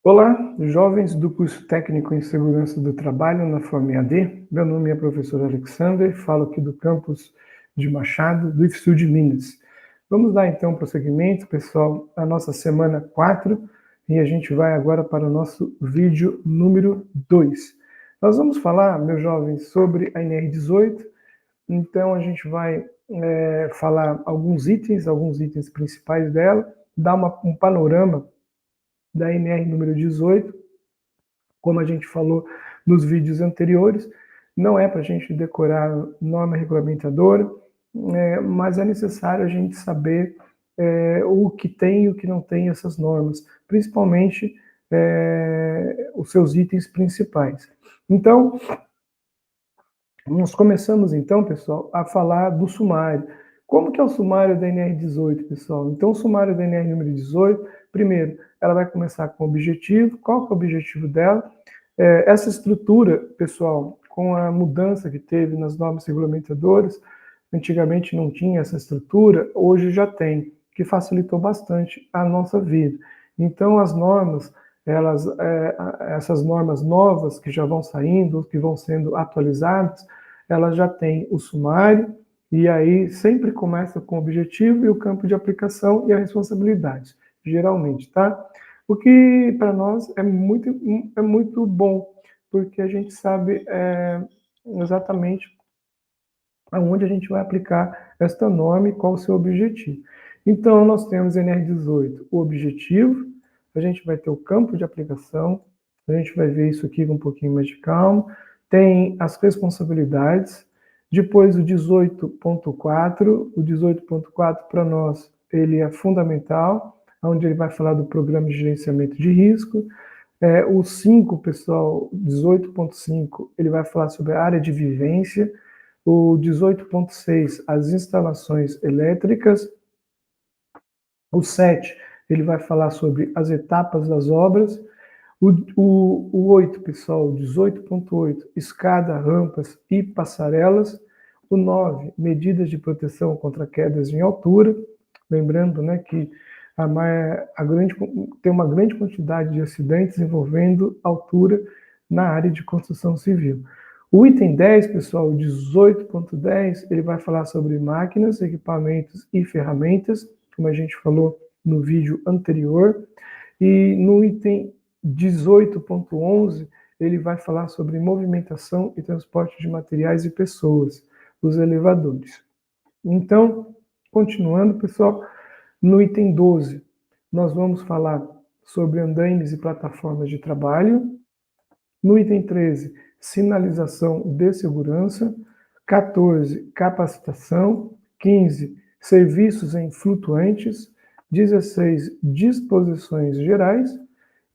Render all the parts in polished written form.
Olá, jovens do curso técnico em segurança do trabalho na FAM EAD. Meu nome é professor Alexander, falo aqui do campus de Machado, do IFSU de Minas. Vamos dar então prosseguimento, pessoal, à nossa semana 4 e a gente vai agora para o nosso vídeo número 2. Nós vamos falar, meus jovens, sobre a NR18, então a gente vai falar alguns itens principais dela, dar um panorama da NR número 18, como a gente falou nos vídeos anteriores, não é para a gente decorar norma regulamentadora, mas é necessário a gente saber o que tem e o que não tem essas normas, principalmente os seus itens principais. Então, nós começamos então, pessoal, a falar do sumário. Como que é o sumário da NR18, pessoal? Então, o sumário da NR número 18, primeiro, ela vai começar com o objetivo. Qual que é o objetivo dela? Essa estrutura, pessoal, com a mudança que teve nas normas regulamentadoras, antigamente não tinha essa estrutura, hoje já tem, que facilitou bastante a nossa vida. Então, as normas, essas normas novas que já vão saindo, que vão sendo atualizadas, elas já têm o sumário, e aí sempre começa com o objetivo e o campo de aplicação e a responsabilidade, geralmente, tá? O que para nós é muito bom, porque a gente sabe exatamente aonde a gente vai aplicar esta norma e qual o seu objetivo. Então, nós temos NR18, o objetivo, a gente vai ter o campo de aplicação, a gente vai ver isso aqui com um pouquinho mais de calma, tem as responsabilidades, depois o 18.4, o 18.4 para nós, ele é fundamental, onde ele vai falar do programa de gerenciamento de risco. O 5, pessoal, 18.5, ele vai falar sobre a área de vivência. O 18.6, as instalações elétricas. O 7, ele vai falar sobre as etapas das obras. O 8, pessoal, 18.8, escada, rampas e passarelas. O 9, medidas de proteção contra quedas em altura. Lembrando, né, que tem uma grande quantidade de acidentes envolvendo altura na área de construção civil. O item 10, pessoal, 18.10, ele vai falar sobre máquinas, equipamentos e ferramentas, como a gente falou no vídeo anterior. E no item 18.11, ele vai falar sobre movimentação e transporte de materiais e pessoas, os elevadores. Então, continuando, pessoal, no item 12, nós vamos falar sobre andaimes e plataformas de trabalho. No item 13, sinalização de segurança. 14, capacitação. 15, serviços em flutuantes. 16, disposições gerais.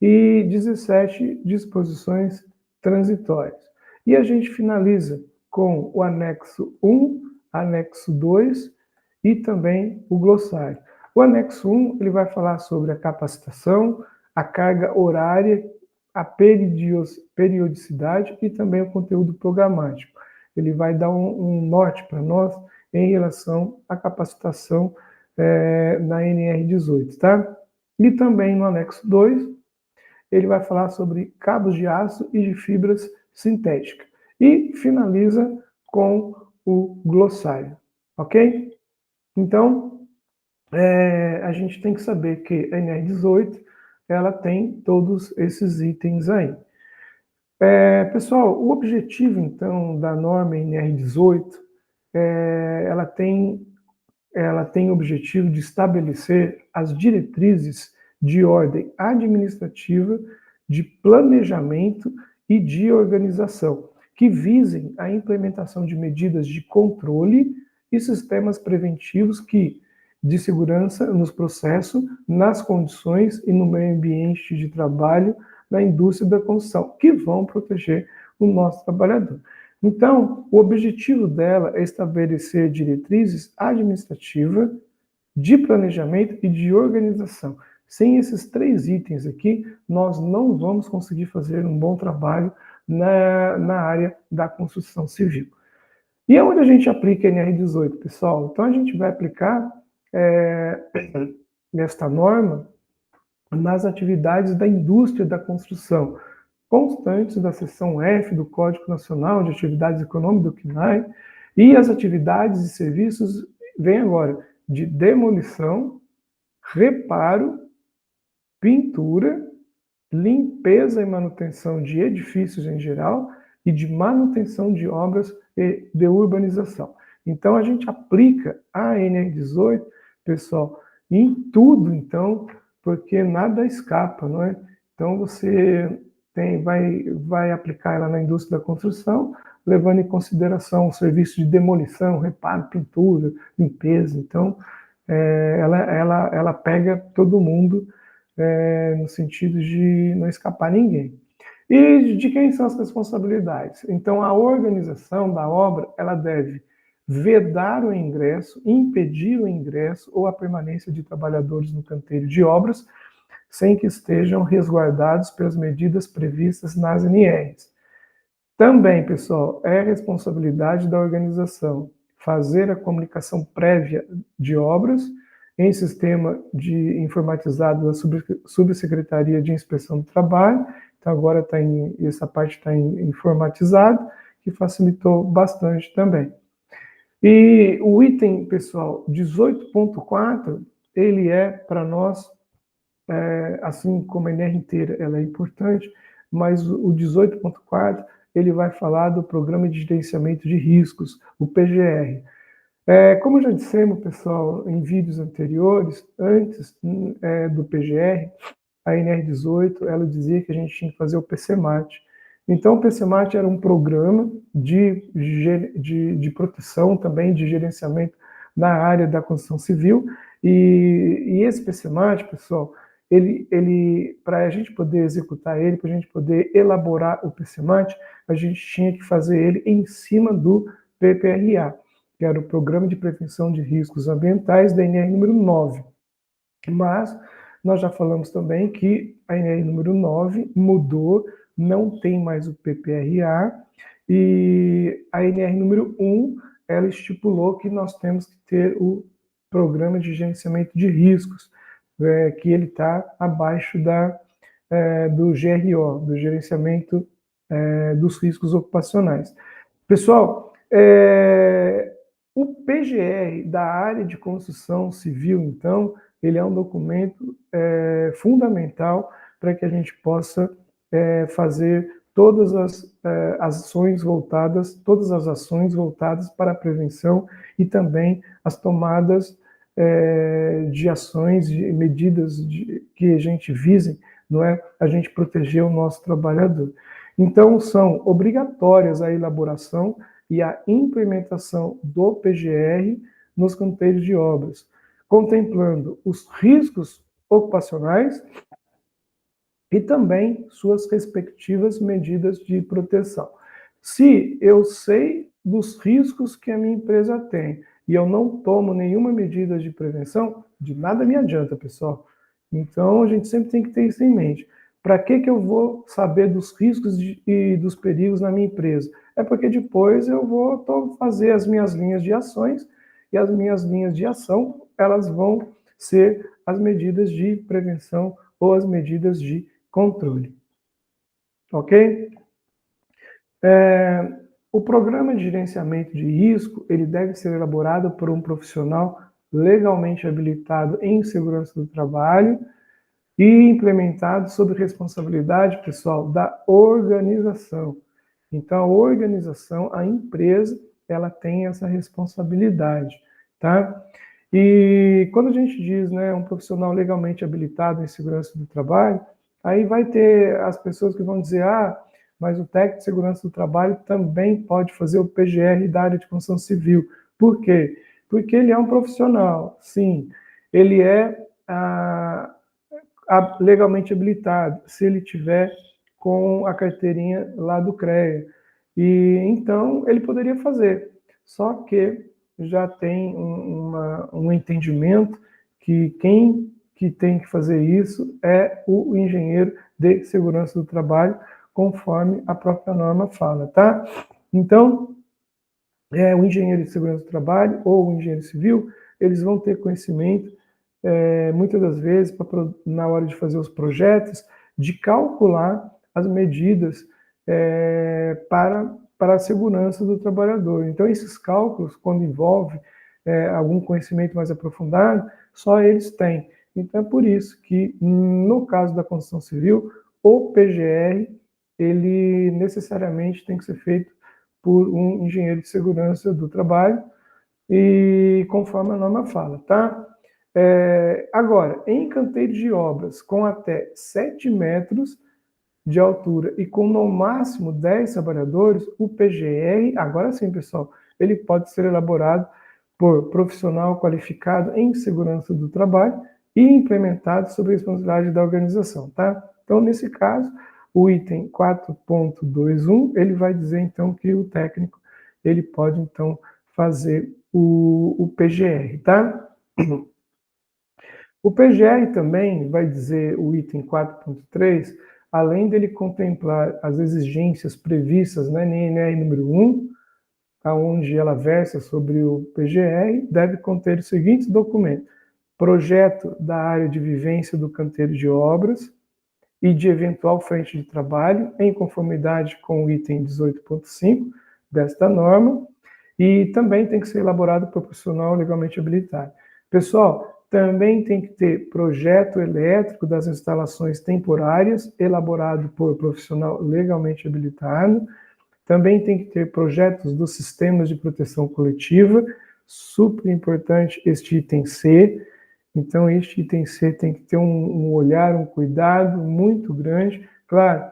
E 17, disposições transitórias. E a gente finaliza com o anexo 1, anexo 2 e também o glossário. O anexo 1, ele vai falar sobre a capacitação, a carga horária, a periodicidade e também o conteúdo programático. Ele vai dar um norte para nós em relação à capacitação na NR18, tá? E também no anexo 2, ele vai falar sobre cabos de aço e de fibras sintéticas. E finaliza com o glossário, ok? Então, a gente tem que saber que a NR18, ela tem todos esses itens aí. Pessoal, o objetivo, então, da norma NR18, ela tem o objetivo de estabelecer as diretrizes de ordem administrativa, de planejamento e de organização, que visem a implementação de medidas de controle e sistemas preventivos de segurança nos processos, nas condições e no meio ambiente de trabalho na indústria da construção, que vão proteger o nosso trabalhador. Então, o objetivo dela é estabelecer diretrizes administrativas, de planejamento e de organização. Sem esses 3 itens aqui, nós não vamos conseguir fazer um bom trabalho na área da construção civil. E aonde a gente aplica a NR18, pessoal? Então, a gente vai aplicar nesta norma nas atividades da indústria da construção, constantes da seção F do Código Nacional de Atividades Econômicas do CNAE, e as atividades e serviços, vem agora, de demolição, reparo, pintura, limpeza e manutenção de edifícios em geral e de manutenção de obras e de urbanização. Então, a gente aplica a NR18, pessoal, em tudo, então, porque nada escapa, não é? Então, você vai aplicar ela na indústria da construção, levando em consideração o serviço de demolição, reparo, pintura, limpeza. Então, ela pega todo mundo no sentido de não escapar ninguém. E de quem são as responsabilidades? Então, a organização da obra, ela deve vedar o ingresso, impedir o ingresso ou a permanência de trabalhadores no canteiro de obras, sem que estejam resguardados pelas medidas previstas nas NRs. Também, pessoal, é responsabilidade da organização fazer a comunicação prévia de obras em sistema informatizado da Subsecretaria de Inspeção do Trabalho. Então, agora essa parte está informatizada, que facilitou bastante também. E o item, pessoal, 18.4, ele é, para nós, assim como a NR inteira, ela é importante, mas o 18.4, ele vai falar do Programa de Gerenciamento de Riscos, o PGR. Como já dissemos, pessoal, em vídeos anteriores, antes do PGR, a NR18, ela dizia que a gente tinha que fazer o PCMAT. Então, o PCMAT era um programa de proteção também, de gerenciamento na área da construção civil, e esse PCMAT, pessoal, para a gente poder executar ele, para a gente poder elaborar o PCMAT, a gente tinha que fazer ele em cima do PPRA, que era o Programa de Prevenção de Riscos Ambientais da NR número 9. Mas nós já falamos também que a NR número 9 mudou, não tem mais o PPRA, e a NR número 1, ela estipulou que nós temos que ter o Programa de Gerenciamento de Riscos, que ele está abaixo do GRO, do Gerenciamento dos Riscos Ocupacionais. Pessoal, o PGR da área de construção civil, então, ele é um documento fundamental para que a gente possa fazer todas as ações voltadas para a prevenção e também as tomadas de ações, de medidas que a gente visem, não é, a gente proteger o nosso trabalhador. Então, são obrigatórias a elaboração e a implementação do PGR nos canteiros de obras, contemplando os riscos ocupacionais e também suas respectivas medidas de proteção. Se eu sei dos riscos que a minha empresa tem e eu não tomo nenhuma medida de prevenção, de nada me adianta, pessoal. Então, a gente sempre tem que ter isso em mente. Para que eu vou saber dos riscos e dos perigos na minha empresa? É porque depois eu vou fazer as minhas linhas de ações e as minhas linhas de ação, elas vão ser as medidas de prevenção ou as medidas de controle. Ok? O programa de gerenciamento de risco, ele deve ser elaborado por um profissional legalmente habilitado em segurança do trabalho e implementado sob responsabilidade, pessoal, da organização. Então, a organização, a empresa, ela tem essa responsabilidade, tá? E quando a gente diz, né, um profissional legalmente habilitado em segurança do trabalho, aí vai ter as pessoas que vão dizer, mas o técnico de segurança do trabalho também pode fazer o PGR da área de construção civil. Por quê? Porque ele é um profissional, sim. Ele é legalmente habilitado, se ele tiver com a carteirinha lá do CREA. E então ele poderia fazer. Só que já tem um entendimento que quem que tem que fazer isso é o engenheiro de segurança do trabalho, conforme a própria norma fala, tá? Então, o engenheiro de segurança do trabalho ou o engenheiro civil, eles vão ter conhecimento muitas das vezes, na hora de fazer os projetos, de calcular as medidas para a segurança do trabalhador. Então, esses cálculos, quando envolve algum conhecimento mais aprofundado, só eles têm. Então, é por isso que, no caso da construção civil, o PGR, ele necessariamente tem que ser feito por um engenheiro de segurança do trabalho, e conforme a norma fala, tá? Agora, em canteiros de obras com até 7 metros de altura e com no máximo 10 trabalhadores, o PGR, agora sim, pessoal, ele pode ser elaborado por profissional qualificado em segurança do trabalho e implementado sob a responsabilidade da organização, tá? Então, nesse caso, o item 4.21, ele vai dizer, então, que o técnico, ele pode, então, fazer o PGR, tá? O PGR também vai dizer, o item 4.3, além dele contemplar as exigências previstas na NNR número 1, onde ela versa sobre o PGR, deve conter os seguintes documentos: projeto da área de vivência do canteiro de obras e de eventual frente de trabalho, em conformidade com o item 18.5 desta norma, e também tem que ser elaborado por profissional legalmente habilitado. Pessoal, também tem que ter projeto elétrico das instalações temporárias, elaborado por profissional legalmente habilitado. Também tem que ter projetos dos sistemas de proteção coletiva, super importante este item C. Então, este item C tem que ter um olhar, um cuidado muito grande. Claro,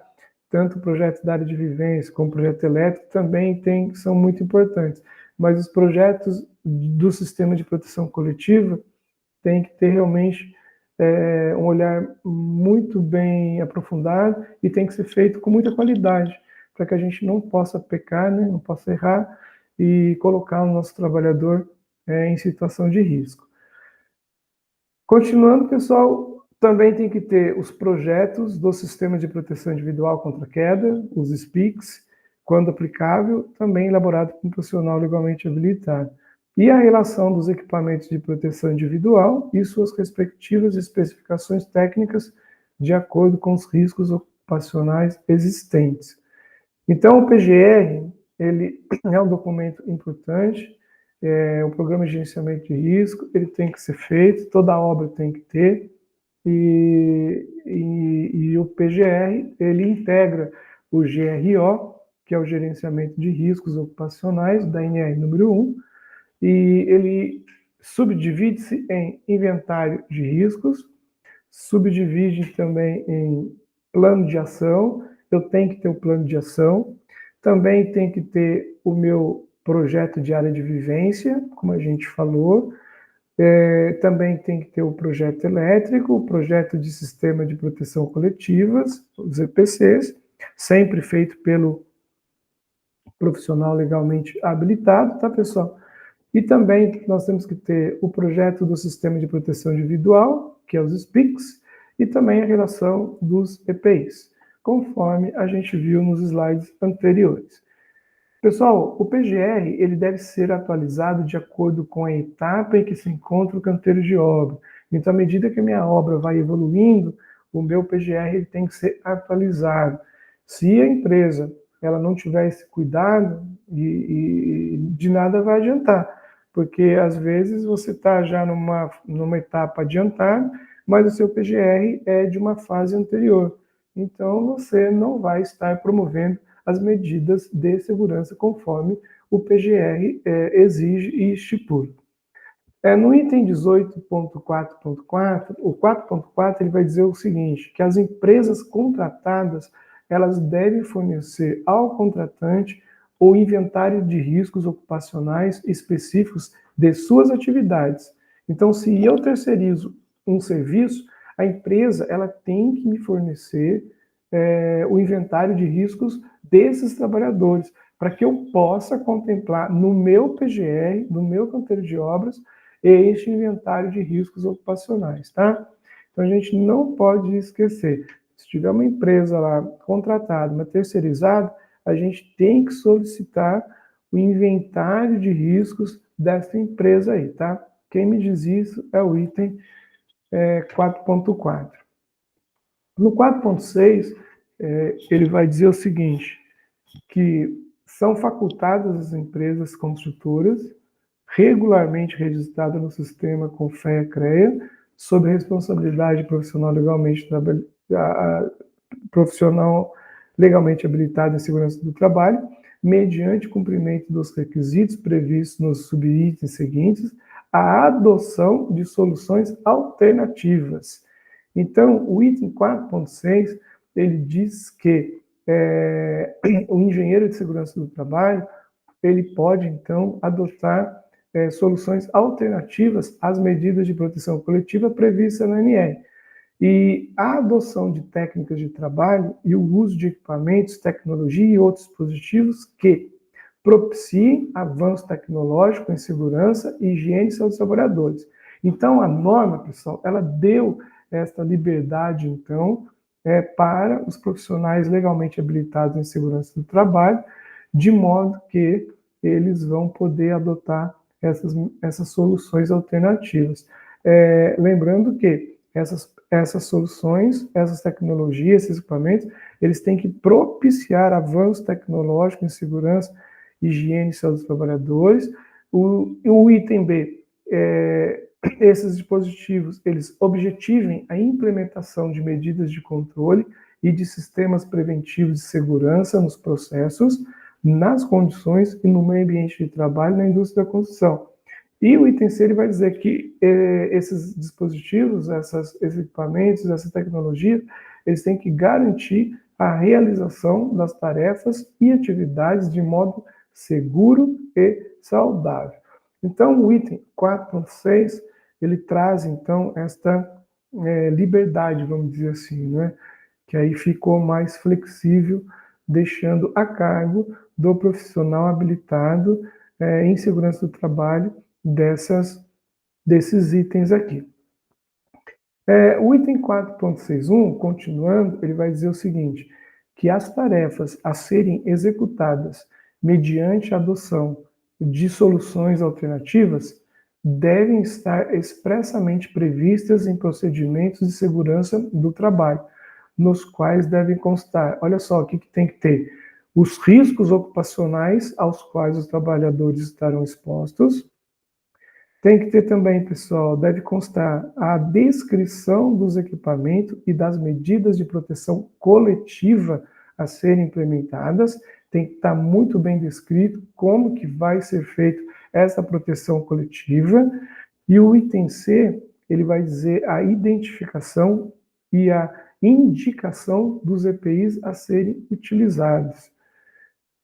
tanto o projeto da área de vivência como o projeto elétrico também são muito importantes, mas os projetos do sistema de proteção coletiva têm que ter realmente um olhar muito bem aprofundado e tem que ser feito com muita qualidade, para que a gente não possa pecar, né, não possa errar e colocar o nosso trabalhador em situação de risco. Continuando, pessoal, também tem que ter os projetos do Sistema de Proteção Individual contra Queda, os SPICs, quando aplicável, também elaborado por um profissional legalmente habilitado. E a relação dos equipamentos de proteção individual e suas respectivas especificações técnicas de acordo com os riscos ocupacionais existentes. Então, o PGR, ele é um documento importante, o programa de gerenciamento de risco, ele tem que ser feito, toda obra tem que ter, e o PGR, ele integra o GRO, que é o gerenciamento de riscos ocupacionais, da NR número 1, e ele subdivide-se em inventário de riscos, subdivide também em plano de ação, eu tenho que ter o plano de ação, também tem que ter o meu projeto de área de vivência, como a gente falou, também tem que ter o projeto elétrico, o projeto de sistema de proteção coletivas, os EPCs, sempre feito pelo profissional legalmente habilitado, tá, pessoal? E também nós temos que ter o projeto do sistema de proteção individual, que é os SPICs, e também a relação dos EPIs, conforme a gente viu nos slides anteriores. Pessoal, o PGR ele deve ser atualizado de acordo com a etapa em que se encontra o canteiro de obra. Então, à medida que a minha obra vai evoluindo, o meu PGR ele tem que ser atualizado. Se a empresa ela não tiver esse cuidado, de nada vai adiantar, porque às vezes você está já numa etapa adiantada, mas o seu PGR é de uma fase anterior. Então, você não vai estar promovendo as medidas de segurança conforme o PGR exige e estipula. No item 18.4.4, o 4.4 ele vai dizer o seguinte, que as empresas contratadas elas devem fornecer ao contratante o inventário de riscos ocupacionais específicos de suas atividades. Então, se eu terceirizo um serviço, a empresa ela tem que me fornecer o inventário de riscos desses trabalhadores, para que eu possa contemplar no meu PGR, no meu canteiro de obras, este inventário de riscos ocupacionais, tá? Então a gente não pode esquecer, se tiver uma empresa lá contratada, uma terceirizada, a gente tem que solicitar o inventário de riscos dessa empresa aí, tá? Quem me diz isso é o item 4.4. No 4.6, ele vai dizer o seguinte, que são facultadas as empresas construtoras, regularmente registradas no sistema CONFEA-CREA, sob responsabilidade profissional legalmente habilitada em segurança do trabalho, mediante cumprimento dos requisitos previstos nos subitens seguintes, a adoção de soluções alternativas. Então, o item 4.6, ele diz que o engenheiro de segurança do trabalho, ele pode, então, adotar soluções alternativas às medidas de proteção coletiva previstas na ANR. E a adoção de técnicas de trabalho e o uso de equipamentos, tecnologia e outros dispositivos que propiciem avanço tecnológico em segurança e higiene e saúde dos trabalhadores. Então, a norma, pessoal, ela deu esta liberdade, então, para os profissionais legalmente habilitados em segurança do trabalho, de modo que eles vão poder adotar essas soluções alternativas. Lembrando que essas soluções, essas tecnologias, esses equipamentos, eles têm que propiciar avanço tecnológico em segurança, higiene e saúde dos trabalhadores. O item B, esses dispositivos, eles objetivem a implementação de medidas de controle e de sistemas preventivos de segurança nos processos, nas condições e no meio ambiente de trabalho na indústria da construção. E o item C ele vai dizer que esses dispositivos, esses equipamentos, essa tecnologia, eles têm que garantir a realização das tarefas e atividades de modo seguro e saudável. Então, o item 4.6, ele traz, então, esta liberdade, vamos dizer assim, né? Que aí ficou mais flexível, deixando a cargo do profissional habilitado em segurança do trabalho desses itens aqui. O item 4.61, continuando, ele vai dizer o seguinte, que as tarefas a serem executadas mediante a adoção de soluções alternativas devem estar expressamente previstas em procedimentos de segurança do trabalho, nos quais devem constar, olha só, o que tem que ter? Os riscos ocupacionais aos quais os trabalhadores estarão expostos. Tem que ter também, pessoal, deve constar a descrição dos equipamentos e das medidas de proteção coletiva a serem implementadas. Tem que estar muito bem descrito como que vai ser feita essa proteção coletiva. E o item C, ele vai dizer a identificação e a indicação dos EPIs a serem utilizados.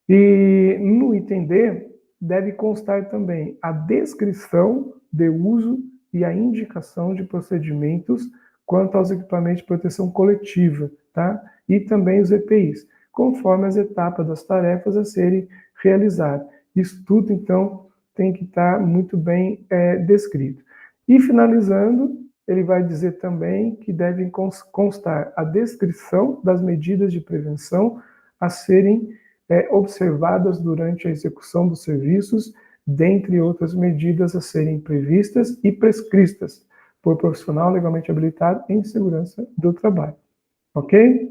E no item D, deve constar também a descrição de uso e a indicação de procedimentos quanto aos equipamentos de proteção coletiva, tá? E também os EPIs, conforme as etapas das tarefas a serem realizadas. Isso tudo, então, tem que estar muito bem descrito. E finalizando, ele vai dizer também que devem constar a descrição das medidas de prevenção a serem observadas durante a execução dos serviços, dentre outras medidas a serem previstas e prescritas por profissional legalmente habilitado em segurança do trabalho. Ok?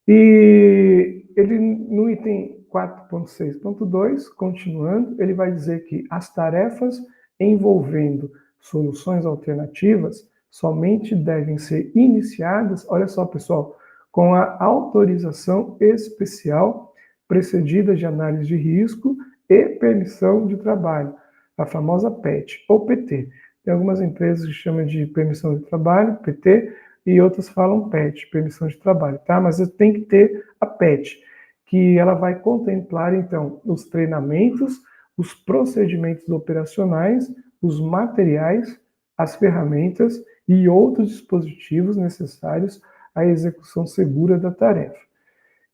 E ele, no item 4.6.2, continuando, ele vai dizer que as tarefas envolvendo soluções alternativas somente devem ser iniciadas, olha só, pessoal, com a autorização especial precedida de análise de risco e permissão de trabalho, a famosa PET ou PT. Tem algumas empresas que chamam de permissão de trabalho, PT, e outras falam PET, permissão de trabalho, tá? Mas tem que ter a PET, que ela vai contemplar, então, os treinamentos, os procedimentos operacionais, os materiais, as ferramentas e outros dispositivos necessários à execução segura da tarefa.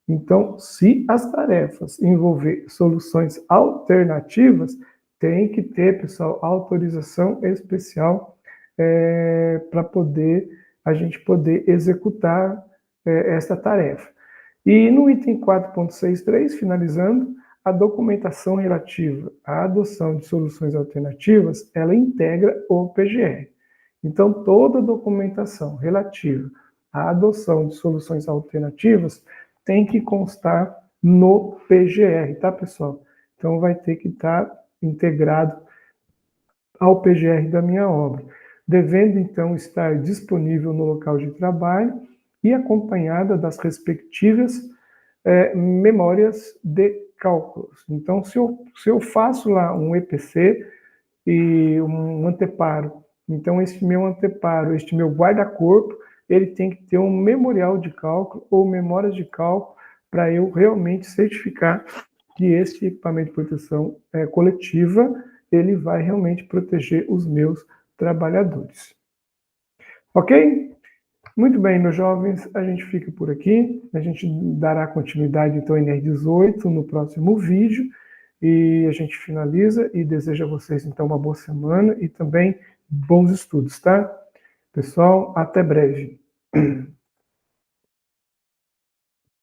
Então, se as tarefas envolver soluções alternativas, tem que ter, pessoal, autorização especial para a gente poder executar esta tarefa. E no item 4.63, finalizando, a documentação relativa à adoção de soluções alternativas, ela integra o PGR. Então, toda documentação relativa à adoção de soluções alternativas tem que constar no PGR, tá, pessoal? Então, vai ter que estar integrado ao PGR da minha obra, devendo, então, estar disponível no local de trabalho e acompanhada das respectivas memórias de cálculos. Então, se eu faço lá um EPC e um anteparo, então este meu anteparo, este meu guarda-corpo, ele tem que ter um memorial de cálculo ou memórias de cálculo para eu realmente certificar que este equipamento de proteção coletiva, ele vai realmente proteger os meus trabalhadores. Ok? Muito bem, meus jovens, a gente fica por aqui. A gente dará continuidade, então, em NR18 no próximo vídeo. E a gente finaliza e desejo a vocês, então, uma boa semana e também bons estudos, tá? Pessoal, até breve.